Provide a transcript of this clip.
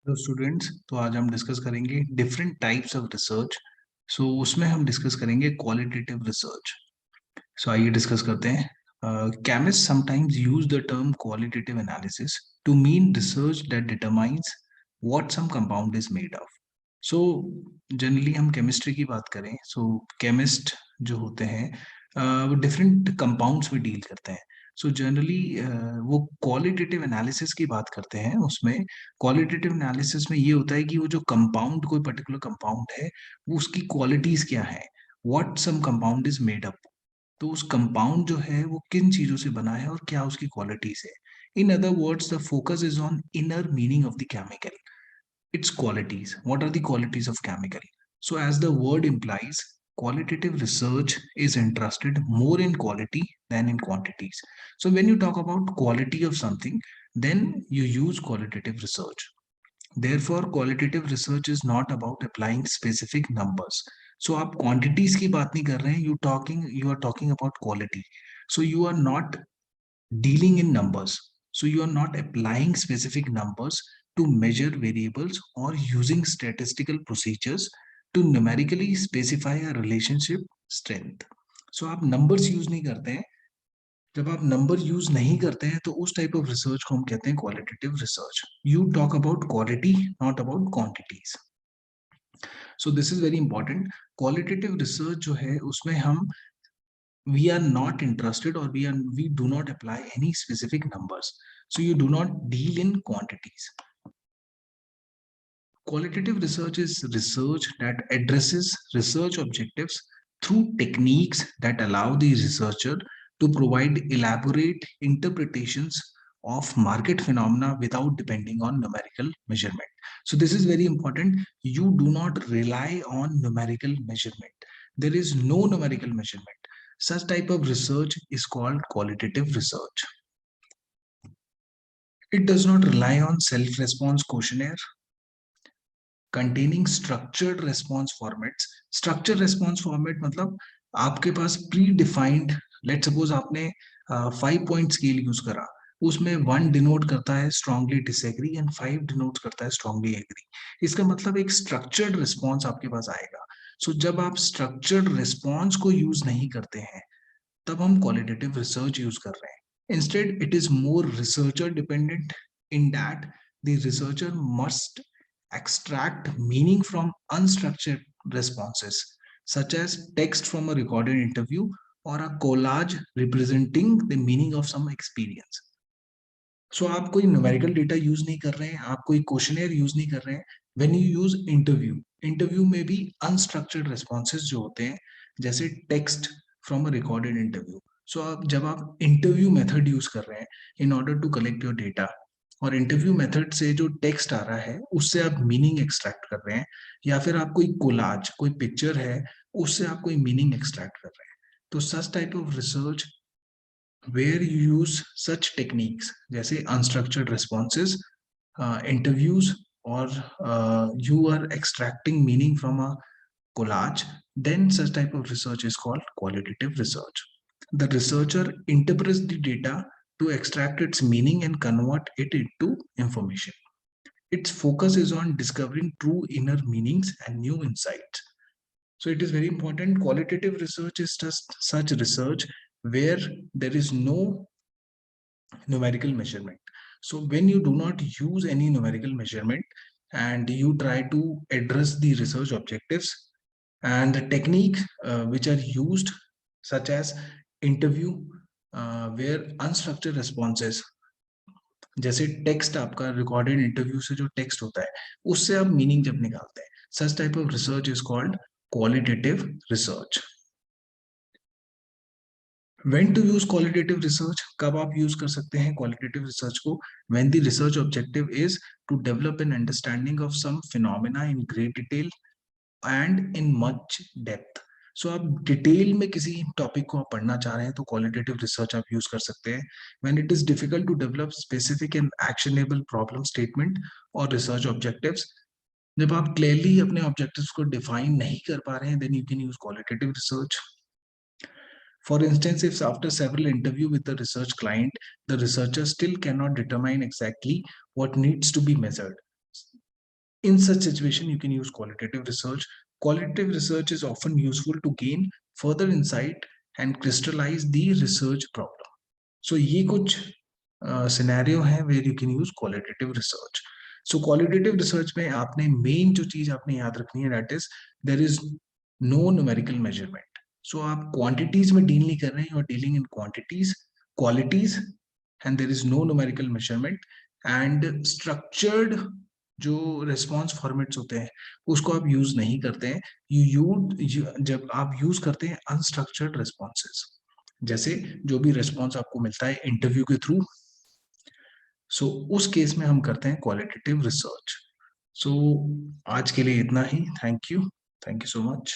Hello students, तो आज हम डिस्कस करेंगे डिफरेंट टाइप्स ऑफ रिसर्च। उसमें हम डिस्कस करेंगे क्वालिटेटिव रिसर्च। आइए डिस्कस करते हैं। Chemist sometimes use the term qualitative analysis to mean research that determines what some compound is made of. So generally हम केमिस्ट्री की बात करें, केमिस्ट जो होते हैं वो डिफरेंट कंपाउंड्स में डील करते हैं। जनरली वो क्वालिटेटिव एनालिसिस की बात करते हैं। उसमें क्वालिटेटिव एनालिसिस में ये होता है कि वो जो कंपाउंड, कोई पर्टिकुलर कंपाउंड है, वो उसकी क्वालिटीज क्या है, what some compound is made up. तो उस कंपाउंड जो है वो किन चीजों से बना है और क्या उसकी क्वालिटीज है। In other words, the focus is on inner meaning of the chemical, its qualities. What are the qualities of chemical? So as the word implies, qualitative research is interested more in quality than in quantities. So when you talk about quality of something, then you use qualitative research. Therefore qualitative research is not about applying specific numbers. So आप quantities की बात नहीं कर रहे हैं, you are talking about quality. So you are not dealing in numbers. So you are not applying specific numbers to measure variables or using statistical procedures to numerically specify a relationship strength. आप numbers use नहीं करते हैं। जब आप number use नहीं करते हैं तो उस टाइप ऑफ रिसर्च को हम कहते हैं qualitative research. You talk about quality, not about quantities. This is very important. Qualitative research जो है उसमें हम we are not interested, or we do not apply any specific numbers. So you do not deal in quantities. Qualitative research is research that addresses research objectives through techniques that allow the researcher to provide elaborate interpretations of market phenomena without depending on numerical measurement. So this is very important. You do not rely on numerical measurement. There is no numerical measurement. Such type of research is called qualitative research. It does not rely on self-response questionnaire containing structured response formats. Structured response format मतलब आपके पास pre defined, let suppose आपने 5 point scale use करा, उसमें 1 denote करता है strongly disagree and 5 denote करता है strongly agree. इसका मतलब एक स्ट्रक्चर्ड रिस्पॉन्स आपके पास आएगा। जब आप स्ट्रक्चर्ड रिस्पॉन्स को यूज नहीं करते हैं तब हम क्वालिटेटिव रिसर्च यूज कर रहे हैं। Instead it is more researcher dependent in that the researcher must extract meaning from unstructured responses, such as text from a recorded interview or a collage representing the meaning of some experience. आप कोई numerical data use नहीं कर रहे हैं, आप कोई questionnaire use नहीं कर रहे हैं। When you use interview, interview में भी अनस्ट्रक्चर्ड रेस्पॉन्सेज जो होते हैं, जैसे text from a recorded interview. जब आप इंटरव्यू मेथड यूज कर रहे हैं in order to collect your data, और इंटरव्यू मेथड से जो टेक्स्ट आ रहा है उससे आप मीनिंग एक्सट्रैक्ट कर रहे हैं, या फिर आप कोई कोलाज, कोई पिक्चर है, उससे आप कोई मीनिंग एक्सट्रैक्ट कर रहे हैं, तो such type of research where you use such techniques जैसे unstructured responses, interviews, or you are extracting meaning from a collage, then such type of research is called qualitative research. The researcher interprets the data to extract its meaning and convert it into information. Its focus is on discovering true inner meanings and new insights. So it is very important. Qualitative research is just such research where there is no numerical measurement. When you do not use any numerical measurement and you try to address the research objectives, and the technique which are used, such as interview, where unstructured responses, जैसे text, आपका recorded interview से जो text होता है उससे आप meaning जब निकालते हैं, such type of research is called qualitative research. When to use qualitative research? कब आप यूज कर सकते हैं qualitative research को? When the research objective is to develop an understanding of some phenomena in great detail and in much depth. आप detail में किसी topic को आप पढ़ना चाह रहे हैं तो क्वालिटेटिव रिसर्च आप यूज कर सकते हैं। When it is difficult to develop specific and actionable problem statement और रिसर्च ऑब्जेक्टिव्स, जब आप क्लियरली अपने ऑब्जेक्टिव्स को डिफाइन नहीं कर पा रहे हैं, then you can use qualitative research. For instance, if after several interviews with the research client, the researcher still cannot determine exactly what needs to be measured, In such situation, you can use qualitative research. Qualitative research is often useful to gain further insight and crystallize the research problem. So ये कुछ scenario है where you can use qualitative research. So qualitative research में आपने main जो चीज आपने याद रखनी है that is there is no numerical measurement. So आप quantities में डील नहीं कर रहे हैं, you are dealing in quantities, qualities, and there is no numerical measurement. And structured जो रिस्पॉन्स फॉर्मेट्स होते हैं उसको आप यूज नहीं करते हैं. जब आप यूज करते हैं अनस्ट्रक्चर्ड रिस्पॉन्सेस, जैसे जो भी रिस्पॉन्स आपको मिलता है इंटरव्यू के थ्रू, सो उस केस में हम करते हैं क्वालिटेटिव रिसर्च. सो आज के लिए इतना ही. Thank you so much.